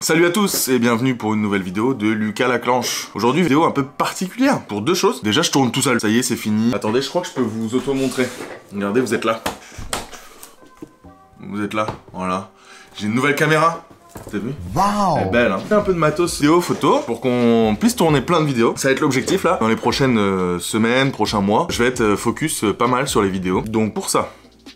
Salut à tous et bienvenue pour une nouvelle vidéo de Lucas Laclanche. Aujourd'hui, vidéo un peu particulière pour deux choses. Déjà, je tourne tout seul, ça y est, c'est fini. Attendez, je crois que je peux vous auto-montrer. Regardez, vous êtes là. Vous êtes là, voilà. J'ai une nouvelle caméra. T'as vu? Waouh! Elle est belle, hein. Un peu de matos vidéo, photo, pour qu'on puisse tourner plein de vidéos. Ça va être l'objectif là. Dans les prochaines semaines, prochains mois, je vais être focus pas mal sur les vidéos. Donc pour ça,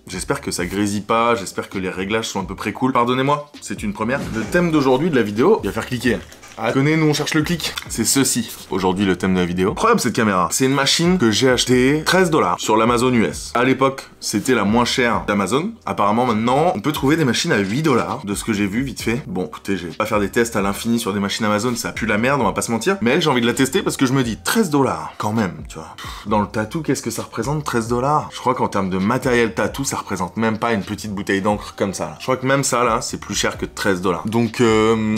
j'espère que ça grésille pas, j'espère que les réglages sont à peu près cool. Pardonnez-moi, c'est une première. Le thème d'aujourd'hui de la vidéo, il va faire cliquer. Ah, connais, nous on cherche le clic. C'est ceci, aujourd'hui le thème de la vidéo. Incroyable cette caméra. C'est une machine que j'ai achetée 13 $ sur l'Amazon US. À l'époque, c'était la moins chère d'Amazon. Apparemment maintenant, on peut trouver des machines à 8 $ de ce que j'ai vu vite fait. Bon, écoutez, je vais pas faire des tests à l'infini sur des machines Amazon, ça pue la merde, on va pas se mentir. Mais elle, j'ai envie de la tester parce que je me dis 13 $ quand même, tu vois. Dans le tatou, qu'est-ce que ça représente 13 $? Je crois qu'en termes de matériel tatou, ça représente même pas une petite bouteille d'encre comme ça. Là. Je crois que même ça là, c'est plus cher que 13 $. Donc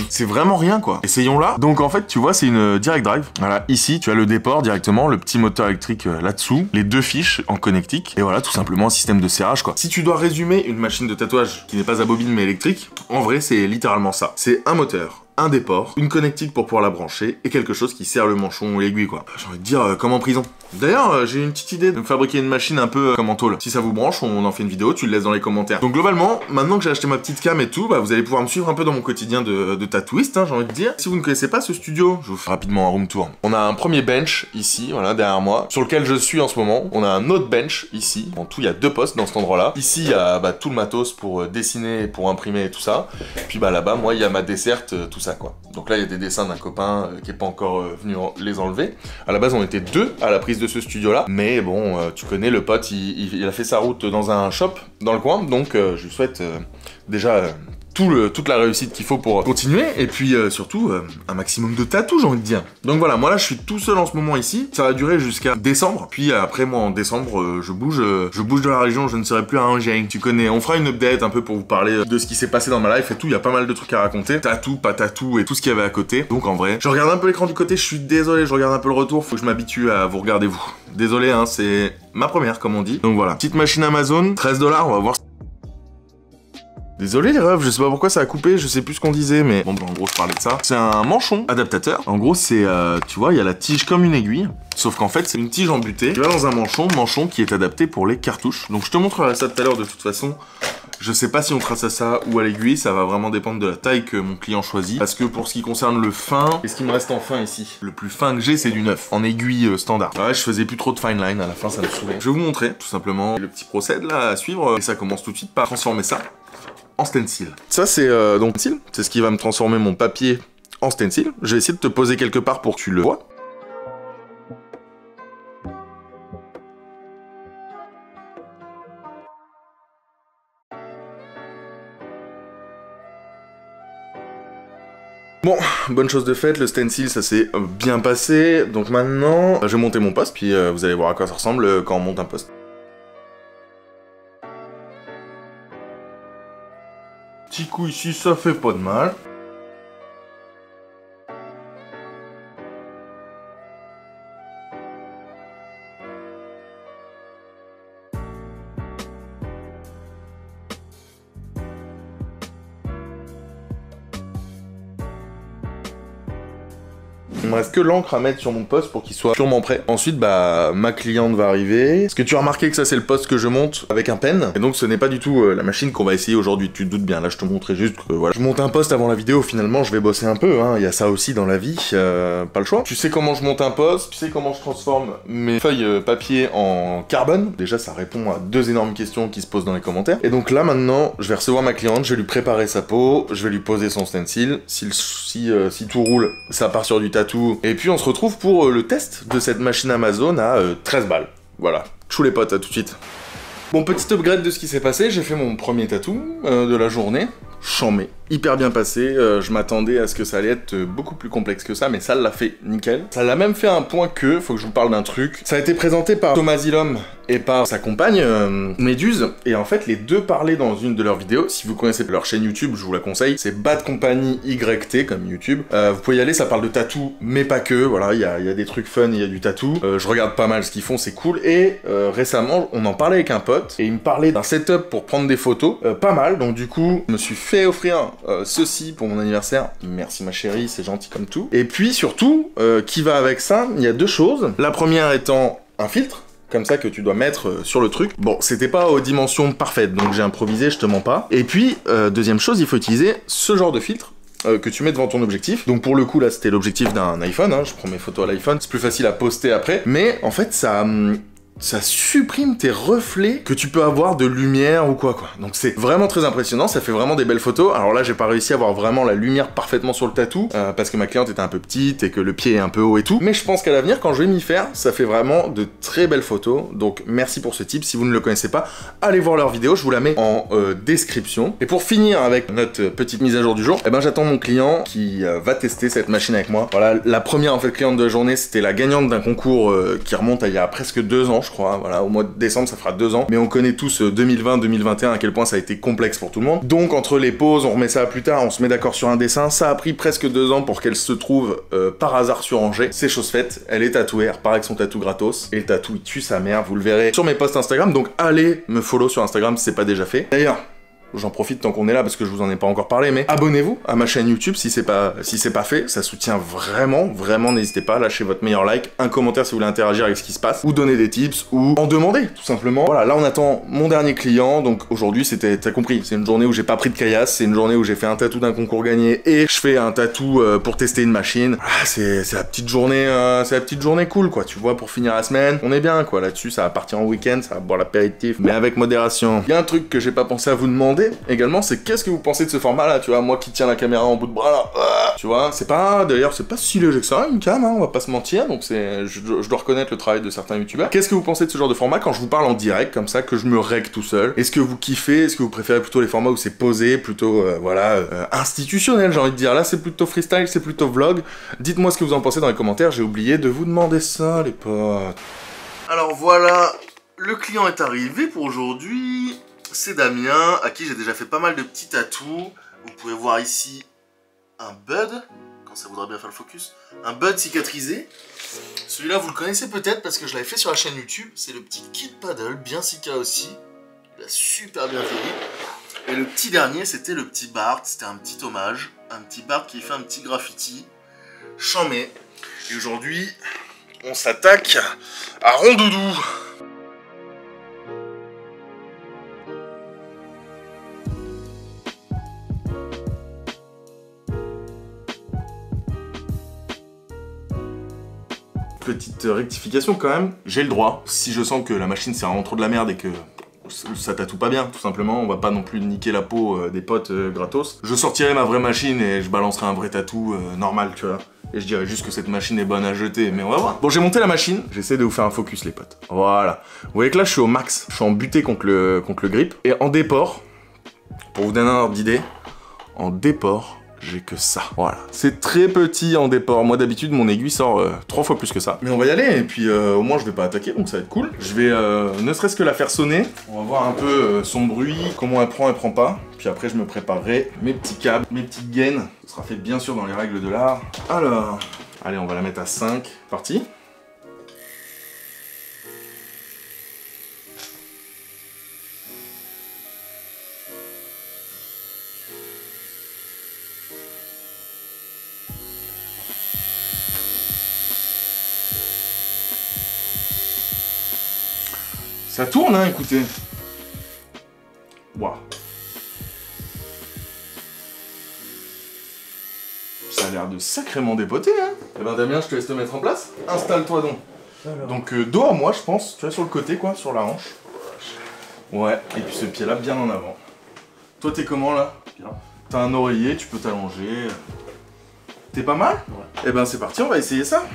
c'est vraiment rien quoi. Essayons là. Donc en fait, tu vois, c'est une direct drive. Voilà, ici, tu as le déport directement, le petit moteur électrique là-dessous, les deux fiches en connectique, et voilà, tout simplement un système de serrage quoi. Si tu dois résumer une machine de tatouage qui n'est pas à bobine mais électrique, en vrai, c'est littéralement ça. C'est un moteur, un déport, une connectique pour pouvoir la brancher, et quelque chose qui serre le manchon ou l'aiguille quoi. J'ai envie de dire comme en prison. D'ailleurs, j'ai une petite idée de me fabriquer une machine un peu comme en tôle. Si ça vous branche, on en fait une vidéo, tu le laisses dans les commentaires. Donc globalement, maintenant que j'ai acheté ma petite cam et tout, bah, vous allez pouvoir me suivre un peu dans mon quotidien de tatouiste, hein, j'ai envie de dire. Si vous ne connaissez pas ce studio, je vous fais rapidement un room tour. On a un premier bench ici, voilà, derrière moi, sur lequel je suis en ce moment. On a un autre bench ici. En tout, il y a deux postes dans cet endroit-là. Ici, il y a tout le matos pour dessiner, pour imprimer et tout ça. Puis bah là-bas, moi, il y a ma desserte, tout ça quoi. Donc là, il y a des dessins d'un copain qui est pas encore venu les enlever. À la base, on était deux à la prise de ce studio-là. Mais bon, tu connais, le pote, il a fait sa route dans un shop dans le coin. Donc, je lui souhaite déjà toute la réussite qu'il faut pour continuer. Et puis, surtout, un maximum de tatou, j'ai envie de dire. Donc voilà, moi là, je suis tout seul en ce moment ici. Ça va durer jusqu'à décembre. Puis après, moi, en décembre, je bouge de la région. Je ne serai plus à Angers. Tu connais, on fera une update un peu pour vous parler de ce qui s'est passé dans ma life et tout. Il y a pas mal de trucs à raconter. Tatou, pas tatou et tout ce qu'il y avait à côté. Donc en vrai, je regarde un peu l'écran du côté. Je suis désolé, je regarde un peu le retour. Faut que je m'habitue à vous regarder vous. Désolé, hein, c'est ma première, comme on dit. Donc voilà, petite machine Amazon, 13 $, on va voir. Désolé les refs, je sais pas pourquoi ça a coupé, je sais plus ce qu'on disait, mais bon, en gros, je parlais de ça. C'est un manchon adaptateur. En gros, c'est, tu vois, il y a la tige comme une aiguille, sauf qu'en fait, c'est une tige en butée. Tu vas dans un manchon qui est adapté pour les cartouches. Donc, je te montrerai ça tout à l'heure de toute façon. Je sais pas si on trace à ça ou à l'aiguille, ça va vraiment dépendre de la taille que mon client choisit. Parce que pour ce qui concerne le fin, qu'est-ce qui me reste en fin ici? Le plus fin que j'ai, c'est du 9, en aiguille standard. Ouais, je faisais plus trop de fine line, à la fin, ça me saoulait. Je vais vous montrer, tout simplement, le petit procède là à suivre. Et ça commence tout de suite par transformer ça en stencil. Ça c'est donc stencil, c'est ce qui va me transformer mon papier en stencil. Je vais essayer de te poser quelque part pour que tu le vois. Bon, bonne chose de faite, le stencil ça s'est bien passé. Donc maintenant, je vais monter mon poste, puis vous allez voir à quoi ça ressemble quand on monte un poste. Petit coup ici, ça fait pas de mal. Il me reste que l'encre à mettre sur mon poste pour qu'il soit sûrement prêt. Ensuite, bah, ma cliente va arriver. Est-ce que tu as remarqué que ça, c'est le poste que je monte avec un pen? Et donc, ce n'est pas du tout la machine qu'on va essayer aujourd'hui. Tu te doutes bien. Là, je te montrais juste que, voilà. Je monte un poste avant la vidéo. Finalement, je vais bosser un peu, hein. Il y a ça aussi dans la vie. Pas le choix. Tu sais comment je monte un poste. Tu sais comment je transforme mes feuilles papier en carbone. Déjà, ça répond à deux énormes questions qui se posent dans les commentaires. Et donc là, maintenant, je vais recevoir ma cliente. Je vais lui préparer sa peau. Je vais lui poser son stencil. Si tout roule, ça part sur du tatou. Et puis on se retrouve pour le test de cette machine Amazon à 13 balles. Voilà, chou les potes, à tout de suite. Bon, petit upgrade de ce qui s'est passé, j'ai fait mon premier tatou de la journée. Chambé, hyper bien passé, je m'attendais à ce que ça allait être beaucoup plus complexe que ça, mais ça l'a fait nickel. Ça l'a même fait à un point que, faut que je vous parle d'un truc, ça a été présenté par Thomas Zilom et par sa compagne, Méduse, et en fait les deux parlaient dans une de leurs vidéos. Si vous connaissez leur chaîne YouTube, je vous la conseille, c'est Bad Company YT comme YouTube. Vous pouvez y aller, ça parle de tatou, mais pas que, voilà, il y a des trucs fun, il y a du tatou. Je regarde pas mal ce qu'ils font, c'est cool, et récemment, on en parlait avec un pote, et il me parlait d'un setup pour prendre des photos, pas mal, donc du coup, je me suis fait offrir ceci pour mon anniversaire. Merci ma chérie, c'est gentil comme tout. Et puis surtout, qui va avec ça, il y a deux choses. La première étant un filtre, comme ça que tu dois mettre sur le truc. Bon, c'était pas aux dimensions parfaites, donc j'ai improvisé, je te mens pas. Et puis, deuxième chose, il faut utiliser ce genre de filtre que tu mets devant ton objectif. Donc pour le coup, là, c'était l'objectif d'un iPhone, hein. Je prends mes photos à l'iPhone, c'est plus facile à poster après. Mais en fait, ça supprime tes reflets que tu peux avoir de lumière ou quoi. Donc c'est vraiment très impressionnant, ça fait vraiment des belles photos. Alors là, j'ai pas réussi à avoir vraiment la lumière parfaitement sur le tatou, parce que ma cliente était un peu petite et que le pied est un peu haut et tout. Mais je pense qu'à l'avenir, quand je vais m'y faire, ça fait vraiment de très belles photos. Donc merci pour ce tip. Si vous ne le connaissez pas, allez voir leur vidéo, je vous la mets en description. Et pour finir avec notre petite mise à jour du jour, eh ben j'attends mon client qui va tester cette machine avec moi. Voilà, la première en fait cliente de la journée, c'était la gagnante d'un concours qui remonte à il y a presque 2 ans, je crois. Voilà, au mois de décembre, ça fera 2 ans. Mais on connaît tous 2020-2021 à quel point ça a été complexe pour tout le monde. Donc entre les pauses, on remet ça plus tard, on se met d'accord sur un dessin. Ça a pris presque 2 ans pour qu'elle se trouve par hasard sur Angers. C'est chose faite, elle est tatouée, elle repart avec son tatou gratos. Et le tatou, il tue sa mère, vous le verrez sur mes posts Instagram. Donc allez me follow sur Instagram si c'est pas déjà fait. D'ailleurs, j'en profite tant qu'on est là parce que je vous en ai pas encore parlé, mais abonnez-vous à ma chaîne YouTube si c'est pas fait, ça soutient vraiment, n'hésitez pas, lâchez votre meilleur like, un commentaire si vous voulez interagir avec ce qui se passe, ou donner des tips, ou en demander, tout simplement. Voilà, là on attend mon dernier client, donc aujourd'hui c'était, t'as compris, c'est une journée où j'ai pas pris de caillasse, c'est une journée où j'ai fait un tatou d'un concours gagné, et je fais un tatou pour tester une machine. Ah, c'est la petite journée cool, quoi, tu vois, pour finir la semaine, on est bien, quoi, là-dessus, ça va partir en week-end, ça va boire l'apéritif, mais avec modération. Il y a un truc que j'ai pas pensé à vous demander, également, c'est qu'est-ce que vous pensez de ce format là, tu vois, moi qui tiens la caméra en bout de bras là, tu vois, c'est pas, d'ailleurs c'est pas si léger que ça, une cam, hein, on va pas se mentir, donc je dois reconnaître le travail de certains youtubeurs. Qu'est-ce que vous pensez de ce genre de format quand je vous parle en direct, comme ça, que je me règle tout seul? Est-ce que vous kiffez? Est-ce que vous préférez plutôt les formats où c'est posé, plutôt, institutionnel, j'ai envie de dire? Là c'est plutôt freestyle, c'est plutôt vlog. Dites-moi ce que vous en pensez dans les commentaires, j'ai oublié de vous demander ça les potes. Alors voilà, le client est arrivé pour aujourd'hui. C'est Damien, à qui j'ai déjà fait pas mal de petits tatous. Vous pouvez voir ici un bud, quand ça voudra bien faire le focus. Un bud cicatrisé. Celui-là, vous le connaissez peut-être parce que je l'avais fait sur la chaîne YouTube. C'est le petit Kid Paddle, bien cica aussi. Il a super bien vieilli. Et le petit dernier, c'était le petit Bart. C'était un petit hommage. Un petit Bart qui fait un petit graffiti. Chamé. Et aujourd'hui, on s'attaque à Rondoudou. Petite rectification quand même, j'ai le droit, si je sens que la machine c'est vraiment trop de la merde et que ça tatoue pas bien, tout simplement, on va pas non plus niquer la peau des potes gratos, je sortirai ma vraie machine et je balancerai un vrai tatou normal, tu vois. Et je dirais juste que cette machine est bonne à jeter, mais on va voir. Bon, j'ai monté la machine, j'essaie de vous faire un focus les potes. Voilà. Vous voyez que là je suis au max, je suis en butée contre le grip. Et en déport, pour vous donner un ordre d'idée, en déport, j'ai que ça. Voilà. C'est très petit en déport. Moi d'habitude mon aiguille sort 3 fois plus que ça. Mais on va y aller et puis au moins je vais pas attaquer donc ça va être cool. Je vais ne serait-ce que la faire sonner. On va voir un peu son bruit, comment elle prend pas. Puis après je me préparerai mes petits câbles, mes petites gaines. Ce sera fait bien sûr dans les règles de l'art. Alors, allez on va la mettre à 5. Parti. Ça tourne, hein, écoutez. Waouh. Ça a l'air de sacrément dépoter, hein. Eh ben Damien, je te laisse te mettre en place. Installe-toi donc. Alors. Donc dos à moi, je pense. Tu vois, sur le côté, quoi, sur la hanche. Ouais, et puis ce pied-là, bien en avant. Toi, t'es comment, là? Bien. T'as un oreiller, tu peux t'allonger. T'es pas mal? Ouais. Eh ben c'est parti, on va essayer ça.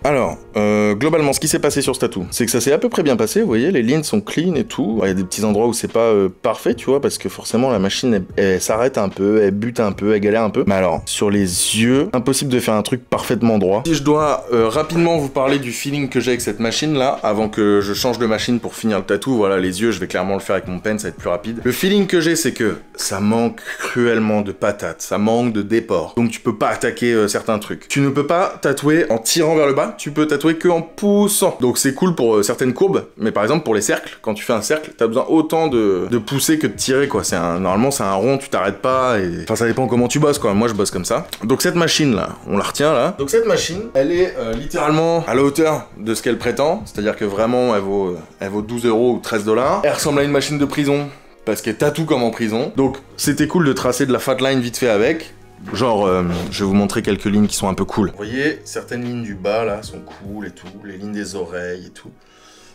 Alors, globalement, ce qui s'est passé sur ce tatou, c'est que ça s'est à peu près bien passé, vous voyez, les lignes sont clean et tout. Il y a des petits endroits où c'est pas parfait, tu vois, parce que forcément la machine, elle s'arrête un peu, elle bute un peu, elle galère un peu. Mais alors, sur les yeux, impossible de faire un truc parfaitement droit. Si je dois rapidement vous parler du feeling que j'ai avec cette machine-là, avant que je change de machine pour finir le tatou, voilà, les yeux, je vais clairement le faire avec mon pen, ça va être plus rapide. Le feeling que j'ai, c'est que ça manque cruellement de patates, ça manque de déport. Donc tu peux pas attaquer certains trucs. Tu ne peux pas tatouer en tirant vers le bas, tu peux tatouer que en poussant. Donc c'est cool pour certaines courbes, mais par exemple pour les cercles, quand tu fais un cercle, t'as besoin autant de pousser que de tirer, quoi. Normalement c'est un rond, tu t'arrêtes pas, et... Enfin ça dépend comment tu bosses, quoi. Moi je bosse comme ça. Donc cette machine là, on la retient là. Donc cette machine, elle est littéralement à la hauteur de ce qu'elle prétend, c'est-à-dire que vraiment elle vaut 12 € ou 13 $. Elle ressemble à une machine de prison, parce qu'elle tatoue comme en prison. Donc c'était cool de tracer de la fat line vite fait avec. Genre, je vais vous montrer quelques lignes qui sont un peu cool. Vous voyez, certaines lignes du bas, là, sont cool et tout. Les lignes des oreilles et tout.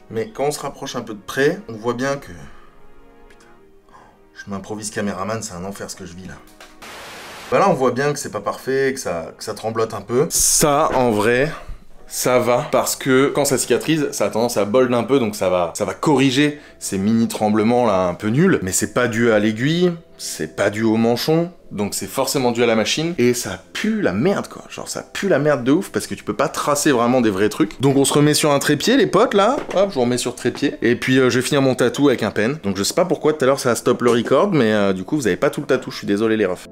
Mais quand on se rapproche un peu de près, on voit bien que... Putain, je m'improvise caméraman, c'est un enfer ce que je vis, là. Bah là, on voit bien que c'est pas parfait, que ça tremblote un peu. Ça, en vrai... Ça va, parce que quand ça cicatrise, ça a tendance à bold un peu, donc ça va corriger ces mini tremblements là un peu nuls, mais c'est pas dû à l'aiguille, c'est pas dû au manchon, donc c'est forcément dû à la machine, et ça pue la merde quoi, genre ça pue la merde de ouf, parce que tu peux pas tracer vraiment des vrais trucs. Donc on se remet sur un trépied les potes là, hop, je vous remets sur trépied, et puis je vais finir mon tatou avec un pen. Donc je sais pas pourquoi tout à l'heure ça a stop le record, mais du coup vous avez pas tout le tatou, je suis désolé les refs.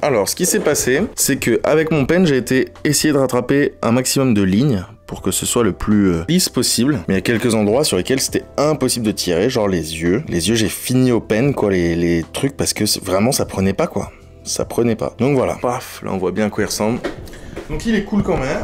Alors, ce qui s'est passé, c'est que avec mon pen, j'ai été essayer de rattraper un maximum de lignes pour que ce soit le plus lisse possible. Mais il y a quelques endroits sur lesquels c'était impossible de tirer, genre les yeux. Les yeux, j'ai fini au pen, quoi, les trucs, parce que vraiment, ça prenait pas, quoi. Ça prenait pas. Donc voilà. Paf, là, on voit bien à quoi il ressemble. Donc il est cool quand même.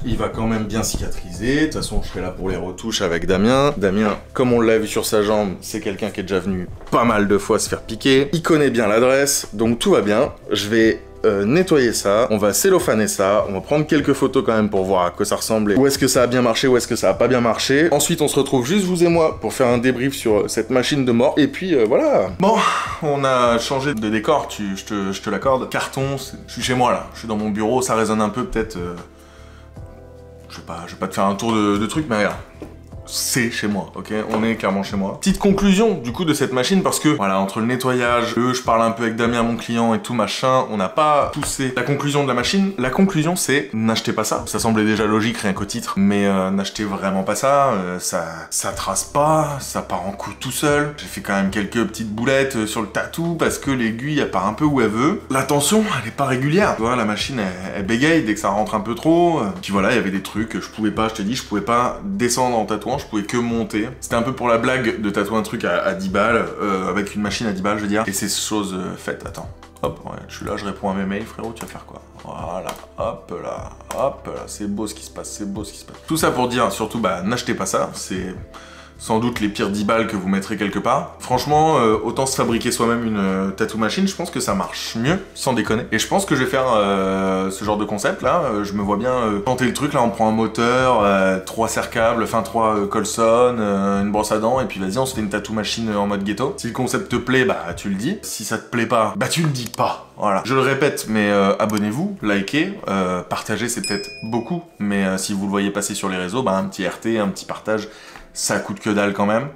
Il va quand même bien cicatriser. De toute façon, je serai là pour les retouches avec Damien. Damien, comme on l'a vu sur sa jambe, c'est quelqu'un qui est déjà venu pas mal de fois se faire piquer. Il connaît bien l'adresse, donc tout va bien. Je vais nettoyer ça, on va cellophaner ça, on va prendre quelques photos quand même pour voir à quoi ça ressemble, où est-ce que ça a bien marché, où est-ce que ça a pas bien marché. Ensuite on se retrouve juste vous et moi pour faire un débrief sur cette machine de mort, et puis voilà. Bon, on a changé de décor, je te l'accorde. Carton, je suis chez moi là, je suis dans mon bureau, ça résonne un peu peut-être... Je vais pas te faire un tour de truc, mais regarde. C'est chez moi, ok? On est clairement chez moi. Petite conclusion, du coup, de cette machine, parce que, voilà, entre le nettoyage, je parle un peu avec Damien, mon client, et tout, machin, on n'a pas poussé la conclusion de la machine. La conclusion, c'est, n'achetez pas ça. Ça semblait déjà logique, rien qu'au titre, mais n'achetez vraiment pas ça. Ça trace pas, ça part en couille tout seul. J'ai fait quand même quelques petites boulettes sur le tatou, parce que l'aiguille, elle part un peu où elle veut. La tension, elle est pas régulière. Tu vois, la machine, elle bégaye dès que ça rentre un peu trop. Puis voilà, il y avait des trucs, je pouvais pas, je te dis, je pouvais pas descendre en tatouant, je pouvais que monter. C'était un peu pour la blague de tatouer un truc à 10 balles, avec une machine à 10 balles, je veux dire. Et c'est chose faite, attends. Hop, ouais, je suis là, je réponds à mes mails, frérot, tu vas faire quoi? Voilà, hop là, c'est beau ce qui se passe, c'est beau ce qui se passe. Tout ça pour dire, surtout, bah, n'achetez pas ça, c'est... sans doute les pires 10 balles que vous mettrez quelque part. Franchement, autant se fabriquer soi-même une tattoo machine, je pense que ça marche mieux, sans déconner. Et je pense que je vais faire ce genre de concept là, je me vois bien tenter le truc là, on prend un moteur, 3 serre-câbles, enfin 3 Colson, une brosse à dents, et puis vas-y on se fait une tattoo machine en mode ghetto. Si le concept te plaît, bah tu le dis. Si ça te plaît pas, bah tu le dis pas. Voilà. Je le répète, mais abonnez-vous, likez, partagez c'est peut-être beaucoup, mais si vous le voyez passer sur les réseaux, bah un petit RT, un petit partage, ça coûte que dalle quand même.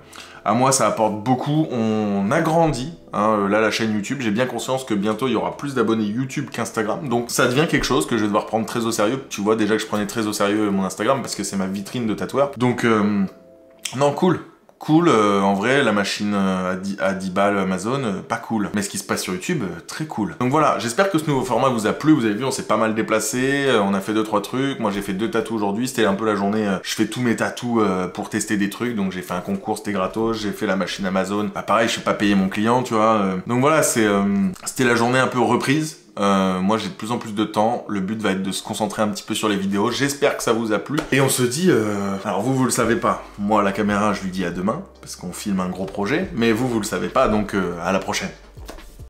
À moi, ça apporte beaucoup. On agrandit, hein, là, la chaîne YouTube. J'ai bien conscience que bientôt, il y aura plus d'abonnés YouTube qu'Instagram. Donc, ça devient quelque chose que je vais devoir prendre très au sérieux. Tu vois déjà que je prenais très au sérieux mon Instagram parce que c'est ma vitrine de tatoueur. Donc, non, cool. Cool, en vrai, la machine à 10 balles Amazon, pas cool. Mais ce qui se passe sur YouTube, très cool. Donc voilà, j'espère que ce nouveau format vous a plu. Vous avez vu, on s'est pas mal déplacé, on a fait 2-3 trucs. Moi, j'ai fait 2 tatous aujourd'hui. C'était un peu la journée, je fais tous mes tatous pour tester des trucs. Donc j'ai fait un concours, c'était gratos. J'ai fait la machine Amazon. Bah, pareil, je sais pas payer mon client, tu vois. Donc voilà, c'était la journée un peu reprise. Moi j'ai de plus en plus de temps, le but va être de se concentrer un petit peu sur les vidéos, j'espère que ça vous a plu. Et on se dit, alors vous le savez pas, moi à la caméra je lui dis à demain, parce qu'on filme un gros projet, mais vous le savez pas, donc à la prochaine.